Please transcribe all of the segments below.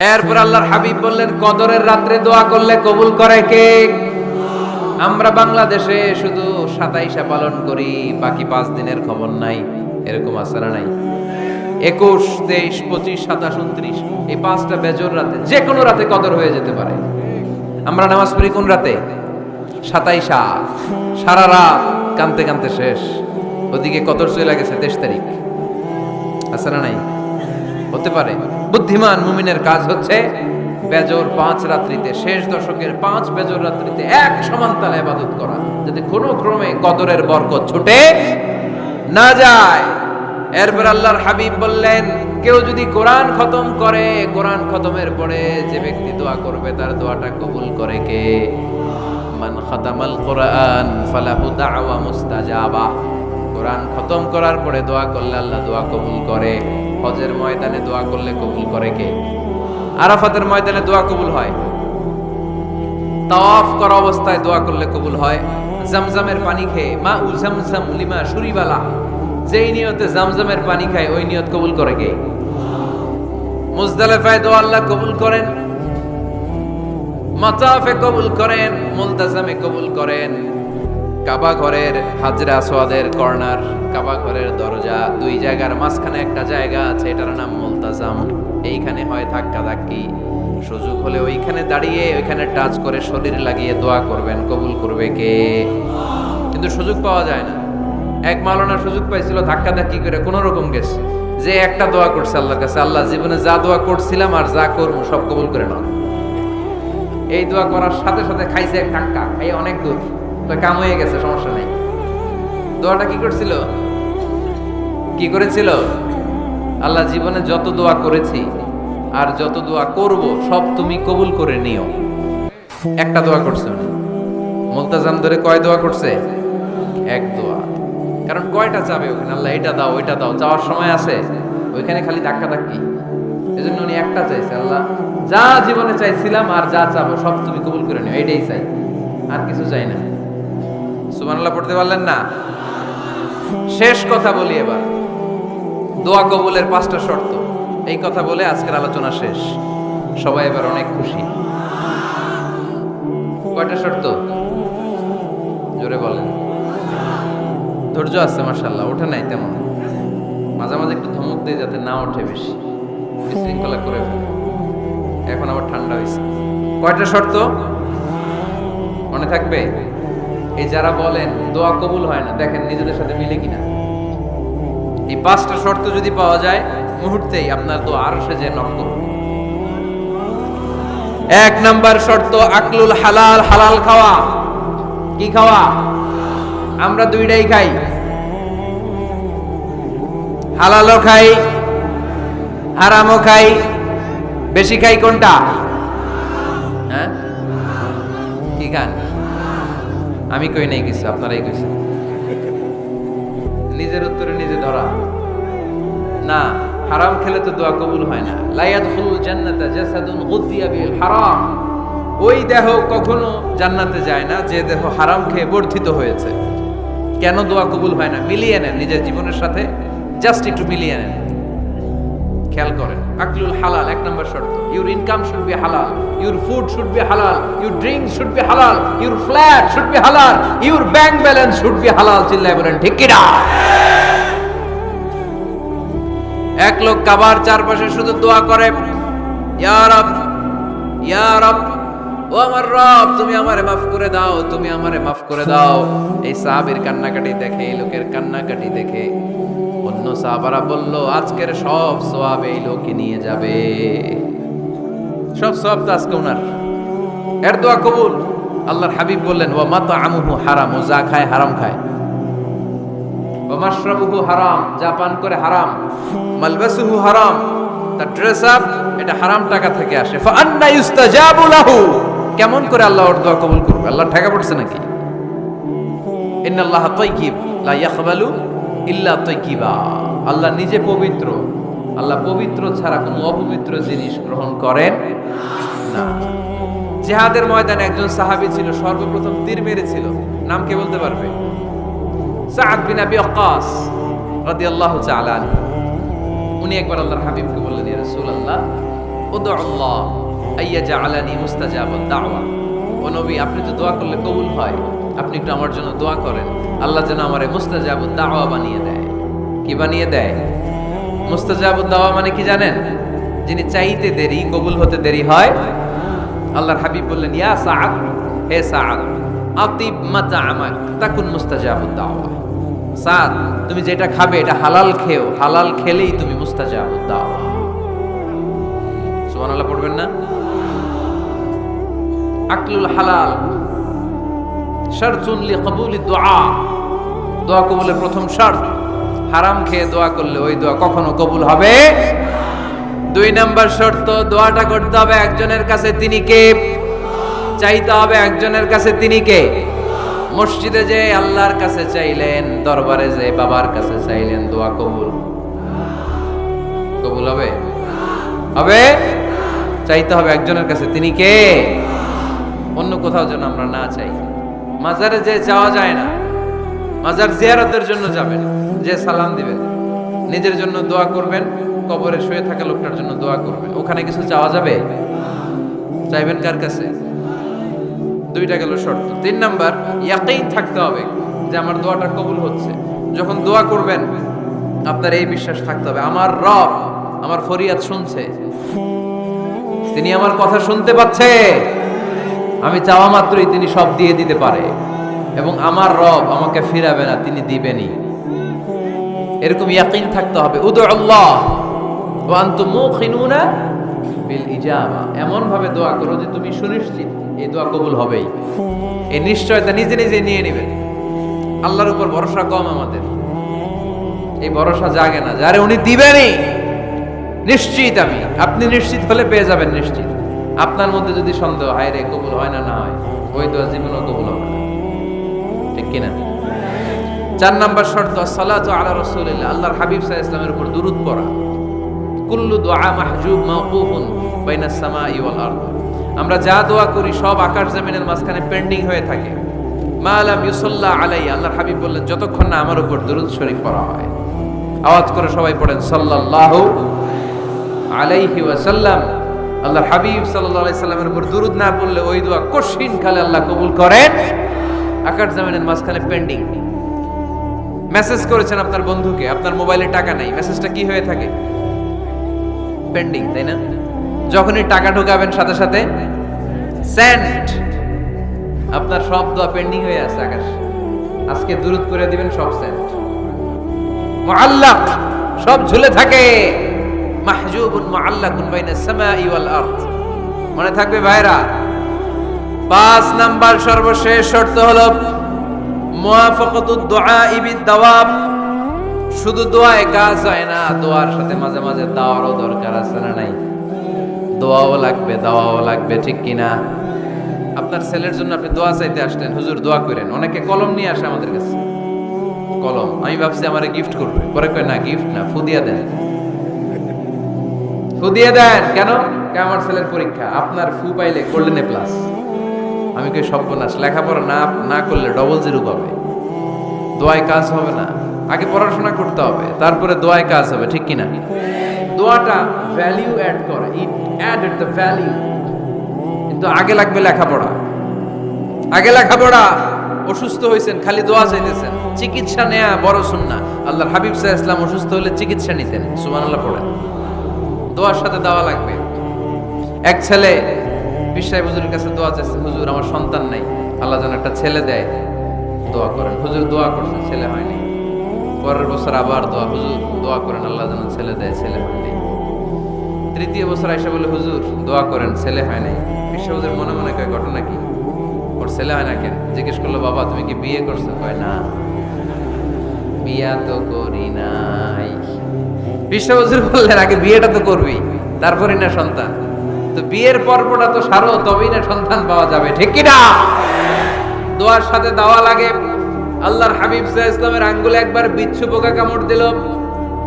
এরপর আল্লাহর হাবিব বললেন, কদরের রাত্রে দোয়া করলে কবুল করে কে? আমরা বাংলাদেশে শুধু 27 পালন করি, বাকি 5 দিনের খবর নাই। এরকম আছে না নাই? 21, 23, 25, 27, 29 এই 5টা বেজর রাতে, যে কোনো রাতে কদর হয়ে যেতে পারে। আমরা নামাজ পড়ি কোন রাতে? 27। সারা রাত কানতে কানতে শেষ, ওদিকে কদর চলে গেছে 23 তারিখ। আছে না নাই? হতে পারে। বুদ্ধিমান মুমিনের কাজ হচ্ছে বেজর 5 রাত্রিতে, শেষ দশকের 5 বেজর রাত্রিতে এক সমান তালে ইবাদত করা, যাতে কোনো ক্রমে কদরের বরকত ছুটে না যায়। এরপর আল্লাহর হাবিব বললেন, কেউ যদি কোরআন খতম করে, কোরআন খতমের পরে যে ব্যক্তি দোয়া করবে তার দোয়াটা কবুল করে কে? মান খাতামাল কোরআন ফালাহু দাওয়া মুস্তাজাবা। কোরআন খতম করার পরে দোয়া করলে আল্লাহ দোয়া কবুল করে। হজের ময়দানে দোয়া করলে কবুল করে কে? আরাফাতের ময়দানে দোয়া কবুল হয়। তাওয়াফ করা অবস্থায় দোয়া করলে কবুল হয়। জামজামের পানি খেয়ে, মা উ জামজাম লিমা শুরিবালা, যেই নিয়তে জামজামের পানি খায় ওই নিয়ত কবুল করে কে? মুজদালিফায় দোয়া আল্লাহ কবুল করেন, মাতাফে কবুল করেন, মুলতাজামে কবুল করেন। কাবা ঘরের হাজরে আসওয়াদের কর্নার, কাবা ঘরের দরজা, 2 জায়গার মাঝখানে একটা জায়গা আছে, এটার নাম মুলতাজাম। এইখানে হয় ধাক্কা ধাক্কি, সুযোগ হলে ওইখানে দাঁড়িয়ে ওইখানে টাচ করে শরীর লাগিয়ে দোয়া করবেন, কবুল করবে কে? কিন্তু সুযোগ পাওয়া যায় না। এক মাওলানা সুযোগ পাইছিল, ধাক্কা ধাক্কি করে কোন রকম গেছে, যে একটা দোয়া করছে আল্লাহর কাছে, আল্লাহ জীবনে যা দোয়া করছিলাম আর যা করবো সব কবুল করে নাও। এই দোয়া করার সাথে সাথে খাইছে এক ধাক্কা, এই অনেক দূর, তো কাম হয়ে গেছে, সমস্যা নেই। দোয়াটা কি করছিল? কি করেছিল? আল্লাহ জীবনে যত দোয়া করেছি আর যত দোয়া করব সব তুমি কবুল করে নিও। একটা দোয়া করছে উনি। মুলতাজাম ধরে কয় দোয়া করছে? এক দোয়া। কারণ কয়টা চাবে ওখানে? আল্লাহ এটা দাও ওইটা দাও, চাওয়ার সময় আছে? ওইখানে খালি ধাক্কা ধাক্কি। এজন্য উনি একটা চাইছে, আল্লাহ যা জীবনে চাইছিলাম আর যা চাবো সব তুমি কবুল করে নিও, এইটাই চাই, আর কিছু চাই না। সুবহানাল্লাহ পড়তে পারলেন না? শেষ কথা বলি এবার, দোয়া কবুলের 5টা শর্ত। এই কথা বলে আজকের আলোচনা শেষ। সবাই এবার অনেক খুশি। কয়টা শর্ত? জোরে বলেন। ধৈর্য আছে মাশাআল্লাহ, ওঠে নাই তেমন, মাঝে মাঝে একটু ধমক দিয়ে যাতে না ওঠে, বেশি বিশৃঙ্খলা করে ফেলে। এখন আবার ঠান্ডা হয়েছে। কয়টা শর্ত মনে থাকবে? এই যারা বলেন দোয়া কবুল হয় না, দেখেন নিজেদের সাথে মিলে কিনা। এই 5টা শর্ত যদি পাওয়া যায়, মুহূর্তেই আপনার দোয়া আরশে যে নক করবে। 1 নাম্বার শর্ত আকলুল হালাল, হালাল খাওয়া। কি খাওয়া? আমরা 2টাই খাই, হালালও খাই হারামও খাই। বেশি খাই কোনটা? হ্যাঁ, কি খান? আমি কই নাই কিছু, আপনারাই কইছেন। নিজের উত্তরে নিজে ধরা না। হারাম খেলে তো দোয়া কবুল হয় না। লা ইয়াদখুলুল জান্নাতা জাসাদুন গুযিয়া বিল হারাম। ওই দেহ কখনো জান্নাতে যায় না যে দেহ হারাম খেয়ে বর্ধিত হয়েছে। কেন দোয়া কবুল হয় না? মিলিয়ে নেন নিজের জীবনের সাথে, জাস্ট একটু মিলিয়ে নেন, খেয়াল করেন। আকলুল হালাল 1 নম্বর শর্ত। ইউর ইনকাম শুড বি হালাল, ইউর ফুড শুড বি হালাল, ইউর ড্রিঙ্ক শুড বি হালাল, ইউর ফ্ল্যাট শুড বি হালাল, your bank balance should be হালাল। চিল্লায় বলেন ঠিক কি না? এক লোক কাবার চারপাশে শুধু দোয়া করে, ইয়া রব, ইয়া রব, ও আমার রব, তুমি আমারে মাফ করে দাও, তুমি আমারে মাফ করে দাও। এই সাহাবীর কান্নাকাটি দেখে, এই লোকের কান্নাকাটি দেখে অন্য সাহাবারা বলল, আজকের সব সওয়াব এই লোকে নিয়ে যাবে। সব সওয়াব তো আজকে ওনার। এর দোয়া কবুল। আল্লাহর হাবিব বললেন, ওয়া মাতআমুহু হারাম, ও যা খায় হারাম খায়। ওয়া মাশরাবুহু হারাম, যা পান করে হারাম। মালবাসুহু হারাম, তার ড্রেস আপ এটা হারাম টাকা থেকে আসে। ফা আন্না ইউস্তাজাবু লাহু, কেমন করে আল্লাহ ওর দোয়া কবুল করবে? আল্লাহ ঠেকা পড়ছে নাকি? ইন্নাল্লাহা তাইয়্যিব লা ইয়াকবালু ইল্লা তাইয়্যিবা। আল্লাহ নিজে পবিত্র, আল্লাহ পবিত্র ছাড়া কোনো অপবিত্র জিনিস গ্রহণ করেন না। জিহাদের ময়দানে একজন সাহাবী ছিল, সর্বপ্রথম তীর মেরেছিল। নাম কে বলতে পারবে? সাআদ বিন আবি ওয়াক্কাস রাদিয়াল্লাহু তাআলা আনহু। উনি একবার আল্লাহর হাবিবকে বললেন, ইয়া রাসূলুল্লাহ, উদুল্লাহ আইয়াজআলানি মুস্তাজাবাদ দাওয়া। ও নবী, আপনি তো দোয়া করলে কবুল হয়, আপনি একটু আমার জন্য দোয়া করেন, আল্লাহ যেন আমারে মুস্তাজাবুদ দাওয়া বানিয়ে দেয়। কি বানিয়ে দেয়? মুস্তাজাবুদ দাওয়া মানে কি জানেন? যিনি চাইতে দেরি, কবুল হতে দেরি হয়। আল্লাহর হাবিব বললেন, ইয়া সাআদ, হে সাআদ, আতিব মাতাআমাক তাকুন মুস্তাজাবুদ দাওয়া। সাদ, তুমি যেটা খাবে এটা হালাল খেও, হালাল খেলেই তুমি মুস্তাজাবুদ দাওয়া। সুবহানাল্লাহ পড়বেন না? আকলুল হালাল শারতুন লিকবুলিদ দুআ, দোয়া কবুলের প্রথম শর্ত। হারাম খেয়ে দোয়া করলে ওই দোয়া কখনো কবুল হবে। 2 নাম্বার শর্ত, দোয়াটা করতে হবে একজনের কাছে, তিনি কে? চাইতে হবে একজনের কাছে, তিনি কে? মসজিদে যে আল্লাহর কাছে চাইলেন, দরবারে যে বাবার কাছে চাইলেন, দোয়া কবুল কবুল হবে? হবে? চাইতে হবে একজনের কাছে, তিনি কে? অন্য কোথাও যেন আমরা না চাই। মাজারে যে যাওয়া যায় না, মাজার জিয়ারতের জন্য যাবেন, যে সালাম দিবেন, নিজের জন্য দোয়া করবেন, কবরে শুয়ে থাকা লোকটার জন্য দোয়া করবেন। ওখানে কিছু চাওয়া যাবে? চাইবেন কার কাছে? 2টা গেল শর্ত। 3 নাম্বার, ইয়াকিন থাকতে হবে যে আমার দোয়াটা কবুল হচ্ছে। যখন দোয়া করবেন আপনার এই বিশ্বাস থাকতে হবে, আমার রব আমার ফরিয়াদ শুনছে, তিনি আমার কথা শুনতে পাচ্ছে, আমি চাওয়া মাত্রই তিনি সব দিয়ে দিতে পারে, এবং আমার রব আমাকে ফিরাবে না, তিনি দিবেনই। এরকম ইয়াকিন থাকতে হবে। উদুল্লাহ ওয়া আনতুম মুকিনুনা বিল ইজাবা, এমন ভাবে দোয়া করো যে তুমি সুনিশ্চিত এই দোয়া কবুল হবেই। এই নিশ্চয়তা নিজে নিজে নিয়ে নেবেন। আল্লাহর উপর ভরসা কম আমাদের, এই ভরসা জাগে না যারে উনি দিবেনই, নিশ্চিত আমি। আপনি নিশ্চিত হলে পেয়ে যাবেন নিশ্চিত। আপনার মধ্যে যদি সন্দেহ হয় রে কবুল হয় না, না হয়, ওই দোয়া জীবনেও কবুল হবে না। ঠিক কিনা? 4 নাম্বার শর্ত, সালাতু আলা রাসূলিল্লাহ, আল্লাহর হাবিব সাল্লাল্লাহু আলাইহি ওয়াসাল্লামের উপর দুরূদ পড়া। কুল্লু দুআ মাহজুব মাওকুফুন বাইনাস সামাই ওয়াল আরদ, আমরা যা দোয়া করি সব আকাশ জমিনের মাঝখানে পেন্ডিং হয়ে থাকে। মা লাম ইউসাল্লা আলাইহি, আল্লাহর হাবিব বললেন যতক্ষণ না আমার উপর দুরূদ শরীফ পড়া হয়। আওয়াজ করে সবাই পড়েন সাল্লাল্লাহু আলাইহি ওয়াসাল্লাম। আল্লাহর হাবিব সাল্লাল্লাহু আলাইহি সাল্লামের উপর দুরূদ না পড়লে ওই দোয়া কঠিন কালে আল্লাহ কবুল করেন। আকাশ জমিনের মাঝখানে পেন্ডিং। মেসেজ করেছেন আপনার বন্ধুকে, আপনার মোবাইলে টাকা নাই, মেসেজটা কি হয়ে থাকে? পেন্ডিং, তাই না? যখনই টাকা ঢোকাবেন সাথে সাথে সেন্ড, আপনার সব দোয়া পেন্ডিং হয়ে আছে আকাশ। আজকে দুরূদ করে দিবেন, সব সেন্ড। মুআল্লাক, সব ঝুলে থাকে। মাহজুবুন মুআল্লাকুন বাইনাস সামাই ওয়াল আরদ, মনে থাকবে ভাইরা। 5 নাম্বার সর্বশেষ শর্ত হলো মুওয়াফাকাতুদ দুআ বিদ দাওয়াব। শুধু দোয়ায় কাজ হয় না, দোয়ার সাথে মাঝে মাঝে দাওয়ারও দরকার আছে না নাই? দোয়াও লাগবে, দাওয়াও লাগবে, ঠিক কিনা? আপনার ছেলের জন্য আপনি দোয়া চাইতে আসলেন, হুজুর দোয়া করেন। অনেকে কলম নিয়ে আসে আমাদের কাছে, কলম। আমি ভাবছি আমারে গিফট করবে, পরে কয় না গিফট না, ফু দিয়ে দেন। ফু দিয়ে দেন কেন? আমার ছেলের পরীক্ষা, আপনার ফু পাইলে গোল্ডেন এ প্লাস। আমি কই সর্বনাশ, লেখাপড়া না করলে ডবল জিরো পাবে, দোয়ায় কাজ হবে না। আগে পড়াশোনা করতে হবে, তারপরে দোয়ায় কাজ হবে, ঠিক কিনা? দোয়াটা ভ্যালিউ অ্যাড করে, ইট অ্যাডেড দ্য ভ্যালিউ। কিন্তু আগে লাগবে লেখাপড়া, আগে লেখাপড়া। অসুস্থ হয়েছেন, খালি দোয়া চাইতেছেন। চিকিৎসা নেয়া বড় সুন্নাহ। আল্লাহর হাবিব সাল্লাল্লাহু আলাইহি ওয়াসাল্লাম অসুস্থ হলে চিকিৎসা নিতেন। সুবহানাল্লাহ পড়েন। দোয়ার সাথে দাওয়া লাগবে। এক ছেলে বিশ্বাই হুজুরের কাছে দোয়া চাইছে, হুজুর আমার সন্তান নাই, আল্লাহ যেন একটা ছেলে দেয়, দোয়া করেন। হুজুর দোয়া করছে, ছেলে হয়নি। পরের বছর আবার দোয়া, হুজুর দোয়া করেন আল্লাহ যেন ছেলে দেয়, ছেলে হয়নি। 3য় বছর আইসা বলে হুজুর দোয়া করেন, ছেলে হয় নাই। বিশ্বাই হুজুর মনে মনে কয় ঘটনা কি, ওর ছেলে হয় না কেন? জিজ্ঞেস করলো বাবা তুমি কি বিয়ে করছো? কয় না, বিয়া তো করি নাই। বিশ্বাই হুজুর বললেন আগে বিয়েটা তো করবি, তারপরই না সন্তান। তো বিয়ের পর্বটা তো সারো, তবেই না সন্তান পাওয়া যাবে, ঠিক কিনা? দোয়ার সাথে দাওয়া লাগে। আল্লাহর হাবিব সাল্লাল্লাহু আলাইহি ওয়াসাল্লামের আঙ্গুলে একবার বিচ্ছু পোকা কামড় দিল।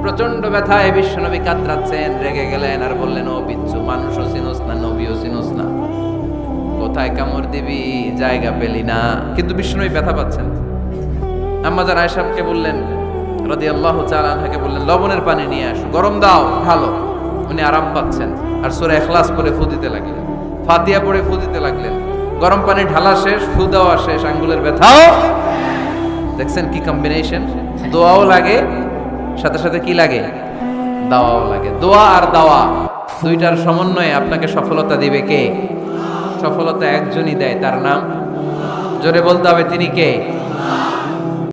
প্রচন্ড ব্যথায় বিশ্বনবী কাতরাচ্ছেন, রেগে গেলেন আর বললেন ও বিচ্ছু, মানুষও চিনোস না, নবীও চিনোস না, কোথায় কামড় দিবি, জায়গা পেলি না। কিন্তু বিশ্বনবী ব্যথা পাচ্ছেন। আম্মা জান আয়েশাকে বললেন রাদিয়াল্লাহু তাআলা আনহাকে বললেন লবণের পানি নিয়ে আসো, গরম দাও, ঢালো। উনি আরাম পাচ্ছেন। আর সূরা ইখলাস পড়ে ফু দিতে লাগলেন, ফাতিহা পড়ে ফু দিতে লাগলেন। গরম পানি ঢালা শেষ, ফু দেওয়া শেষ, আঙ্গুলের ব্যথাও। দেখছেন কি কম্বিনেশন? দোয়াও লাগে, সাথে সাথে কি লাগে? দাওয়াও লাগে। দোয়া আর দাওয়া দুইটার সমন্বয়ে আপনাকে সফলতা দিবে কে? সফলতা একজনই দেয়, তার নাম জোরে বলতে হবে, তিনি কে?